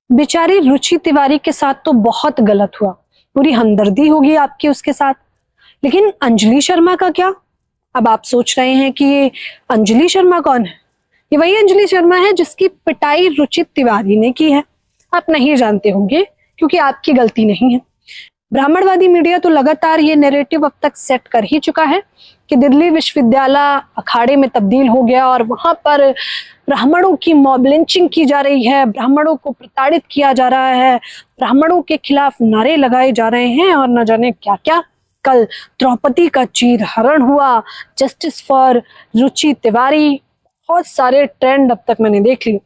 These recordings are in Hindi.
बेचारी रुचि तिवारी के साथ तो बहुत गलत हुआ, पूरी हमदर्दी होगी आपकी उसके साथ। लेकिन अंजलि शर्मा का क्या? अब आप सोच रहे हैं कि ये अंजलि शर्मा कौन है? ये वही अंजलि शर्मा है जिसकी पिटाई रुचि तिवारी ने की है। आप नहीं जानते होंगे क्योंकि आपकी गलती नहीं है। ब्राह्मणवादी मीडिया तो लगातार ये नैरेटिव अब तक सेट कर ही चुका है कि दिल्ली विश्वविद्यालय अखाड़े में तब्दील हो गया और वहां पर ब्राह्मणों की मॉब लिंचिंग की जा रही है, ब्राह्मणों को प्रताड़ित किया जा रहा है, ब्राह्मणों के खिलाफ नारे लगाए जा रहे हैं और न जाने क्या क्या। कल द्रौपदी का चीरहरण हुआ, जस्टिस फॉर रुचि तिवारी, बहुत सारे ट्रेंड अब तक मैंने देख लिए।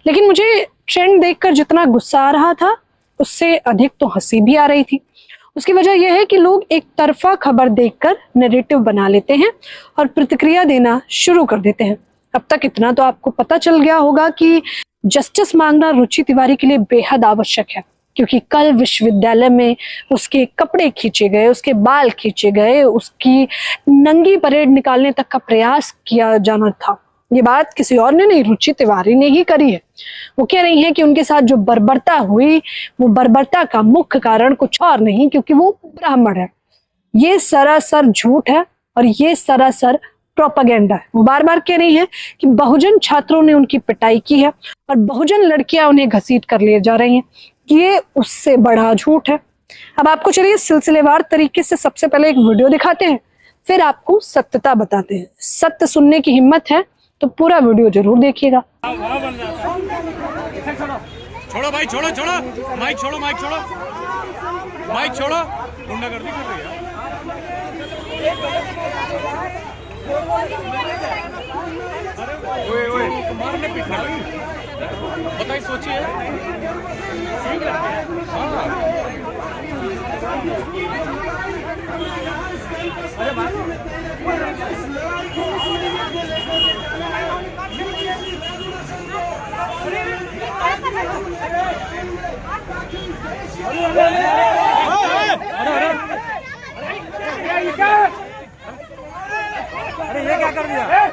लेकिन मुझे ट्रेंड देखकर जितना गुस्सा आ रहा था उससे अधिक तो हंसी भी आ रही थी। उसकी वजह यह है कि लोग एक तरफा खबर देखकर नैरेटिव बना लेते हैं और प्रतिक्रिया देना शुरू कर देते हैं। अब तक इतना तो आपको पता चल गया होगा कि जस्टिस मांगना रुचि तिवारी के लिए बेहद आवश्यक है, क्योंकि कल विश्वविद्यालय में उसके कपड़े खींचे गए, उसके बाल खींचे गए, उसकी नंगी परेड निकालने तक का प्रयास किया जाना था। ये बात किसी और ने नहीं, रुचि तिवारी ने ही करी है। वो कह रही हैं कि उनके साथ जो बर्बरता हुई वो बर्बरता का मुख्य कारण कुछ और नहीं क्योंकि वो ब्राह्मण है। ये सरासर झूठ है और ये सरासर प्रोपेगेंडा है। वो बार बार कह रही हैं कि बहुजन छात्रों ने उनकी पिटाई की है और बहुजन लड़कियां उन्हें घसीट कर ले जा रही हैं। ये उससे बड़ा झूठ है। अब आपको चलिए सिलसिलेवार तरीके से सबसे पहले एक वीडियो दिखाते हैं, फिर आपको सत्यता बताते हैं। सत्य सुनने की हिम्मत है तो पूरा वीडियो जरूर देखिएगा। छोड़ो भाई, छोड़ो छोड़ो माइक, छोड़ो माइक, छोड़ो माइक, छोड़ो। गुंडागर्दी कर रही है। ओए मारने पीटने बताइए, सोचिए। ठीक लगता है। अरे ये क्या कर दिया?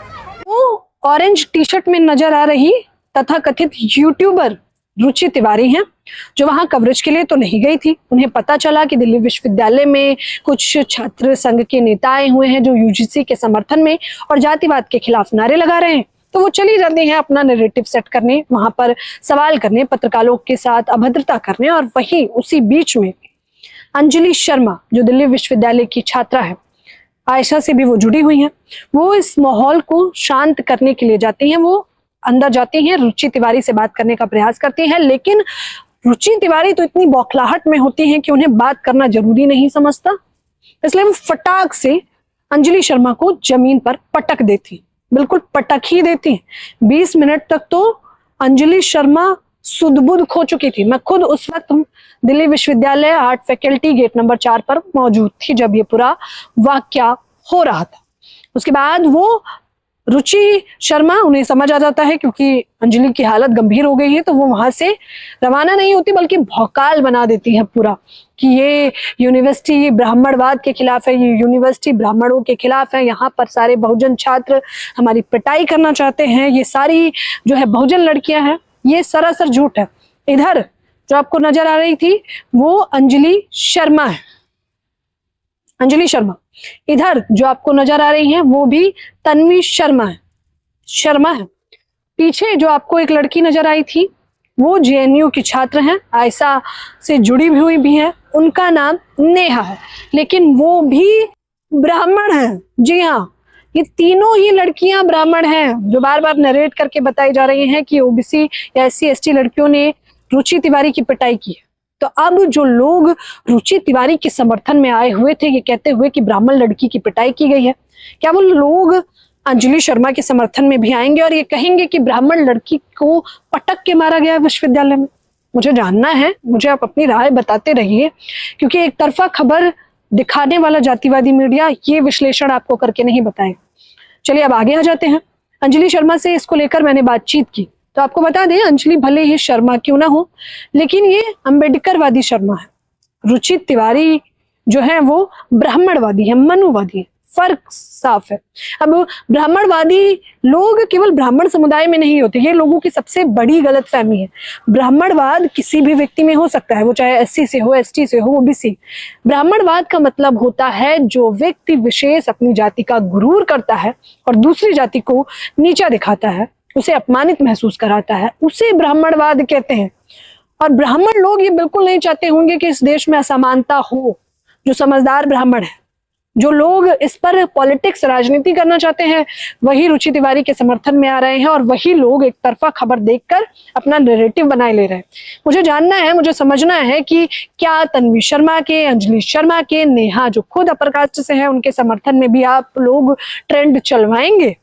वो ऑरेंज टी शर्ट में नजर आ रही तथाकथित यूट्यूबर रुचि तिवारी हैं, जो वहां कवरेज के लिए तो नहीं गई थी। उन्हें पता चला कि दिल्ली विश्वविद्यालय में कुछ छात्र संघ के नेता आए हुए हैं जो यूजीसी के समर्थन में और जातिवाद के खिलाफ नारे लगा रहे हैं, तो वो चली जाती हैं अपना नैरेटिव सेट करने, वहां पर सवाल करने, पत्रकारों के साथ अभद्रता करने। और वहीं उसी बीच में अंजलि शर्मा जो दिल्ली विश्वविद्यालय की छात्रा है, आयशा से भी वो जुड़ी हुई हैं, वो इस माहौल को शांत करने के लिए जाती हैं। वो अंदर जाती हैं, रुचि तिवारी से बात करने का प्रयास करती हैं, लेकिन रुचि तिवारी तो इतनी बौखलाहट में होती हैं कि उन्हें बात करना जरूरी नहीं समझता, इसलिए वो फटाक से अंजलि शर्मा को जमीन पर पटक देती, बिल्कुल पटक ही देती। 20 मिनट तक तो अंजलि शर्मा सुध-बुध खो चुकी थी। मैं खुद उस वक्त दिल्ली विश्वविद्यालय आर्ट फैकल्टी गेट नंबर 4 पर मौजूद थी जब ये पूरा वाकया हो रहा था। उसके बाद वो रुचि शर्मा, उन्हें समझ आ जाता है क्योंकि अंजलि की हालत गंभीर हो गई है, तो वो वहां से रवाना नहीं होती बल्कि भौकाल बना देती है पूरा कि ये यूनिवर्सिटी ब्राह्मणवाद के खिलाफ है, ये यूनिवर्सिटी ब्राह्मणों के खिलाफ है, यहाँ पर सारे बहुजन छात्र हमारी पिटाई करना चाहते हैं, ये सारी जो है बहुजन लड़कियां हैं। ये सरासर झूठ है। इधर जो आपको नजर आ रही थी वो अंजलि शर्मा है, अंजलि शर्मा। इधर जो आपको नजर आ रही हैं वो भी तन्वी शर्मा है। पीछे जो आपको एक लड़की नजर आई थी वो जेएनयू की छात्र हैं, आयशा से जुड़ी हुई भी है, उनका नाम नेहा है, लेकिन वो भी ब्राह्मण है। जी हाँ, ये तीनों ही लड़कियां ब्राह्मण हैं, जो बार बार नरेट करके बताई जा रही हैं कि ओबीसी या एससी एसटी लड़कियों ने रुचि तिवारी की पिटाई की है। तो अब जो लोग रुचि तिवारी के समर्थन में आए हुए थे ये कहते हुए कि ब्राह्मण लड़की की पिटाई की गई है, क्या वो लोग अंजलि शर्मा के समर्थन में भी आएंगे और ये कहेंगे कि ब्राह्मण लड़की को पटक के मारा गया विश्वविद्यालय में? मुझे जानना है, मुझे आप अपनी राय बताते रहिए, क्योंकि एक तरफा खबर दिखाने वाला जातिवादी मीडिया ये विश्लेषण आपको करके नहीं बताएगा। चलिए अब आगे आ जाते हैं। अंजलि शर्मा से इसको लेकर मैंने बातचीत की, तो आपको बता दें अंजलि भले ही शर्मा क्यों ना हो, लेकिन ये अम्बेडकरवादी शर्मा है। रुचि तिवारी जो है वो ब्राह्मणवादी है, मनुवादी है, फर्क साफ है। अब ब्राह्मणवादी लोग केवल ब्राह्मण समुदाय में नहीं होते, ये लोगों की सबसे बड़ी गलतफहमी है। ब्राह्मणवाद किसी भी व्यक्ति में हो सकता है, वो चाहे एससी से हो, एसटी से हो, ओबीसी। ब्राह्मणवाद का मतलब होता है जो व्यक्ति विशेष अपनी जाति का गुरूर करता है और दूसरी जाति को नीचा दिखाता है, उसे अपमानित महसूस कराता है, उसे ब्राह्मणवाद कहते हैं। और ब्राह्मण लोग ये बिल्कुल नहीं चाहते होंगे कि इस देश में असमानता हो। जो समझदार ब्राह्मण है, जो लोग इस पर पॉलिटिक्स, राजनीति करना चाहते हैं, वही रुचि तिवारी के समर्थन में आ रहे हैं और वही लोग एक तरफा खबर देखकर अपना नैरेटिव बनाए ले रहे हैं। मुझे जानना है, मुझे समझना है कि क्या तन्वी शर्मा के, अंजलि शर्मा के, नेहा जो खुद अपर कास्ट से है, उनके समर्थन में भी आप लोग ट्रेंड चलवाएंगे?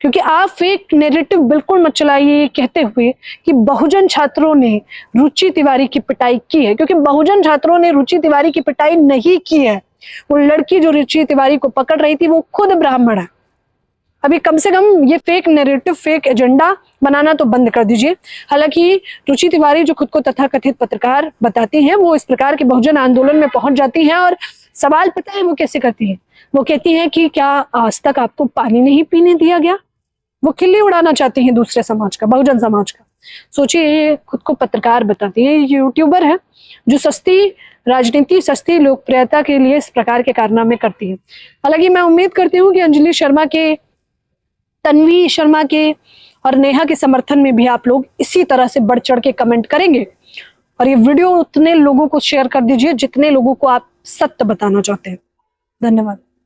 क्योंकि आप फेक नैरेटिव बिल्कुल मत चलाइए कहते हुए कि बहुजन छात्रों ने रुचि तिवारी की पिटाई की है, क्योंकि बहुजन छात्रों ने रुचि तिवारी की पिटाई नहीं की है। वो लड़की जो रुचि तिवारी को पकड़ रही थी वो खुद ब्राह्मण है। अभी कम से कम ये फेक नैरेटिव, फेक एजेंडा बनाना तो बंद कर दीजिए। हालांकि रुचि तिवारी जो खुद को तथाकथित पत्रकार बताती हैं, वो इस प्रकार के बहुजन आंदोलन में पहुंच जाती हैं और सवाल पता है वो कैसे करती है? वो कहती है कि क्या आज तक आपको पानी नहीं पीने दिया गया? वो खिल्ली उड़ाना चाहती हैं दूसरे समाज का, बहुजन समाज का। सोचिए, ये खुद को पत्रकार बताती है, यूट्यूबर है जो सस्ती राजनीति, सस्ती लोकप्रियता के लिए इस प्रकार के कारनामे करती है। हालांकि मैं उम्मीद करती हूँ कि अंजलि शर्मा के, तन्वी शर्मा के और नेहा के समर्थन में भी आप लोग इसी तरह से बढ़ चढ़ के कमेंट करेंगे और ये वीडियो उतने लोगों को शेयर कर दीजिए जितने लोगों को आप सत्य बताना चाहते हैं। धन्यवाद।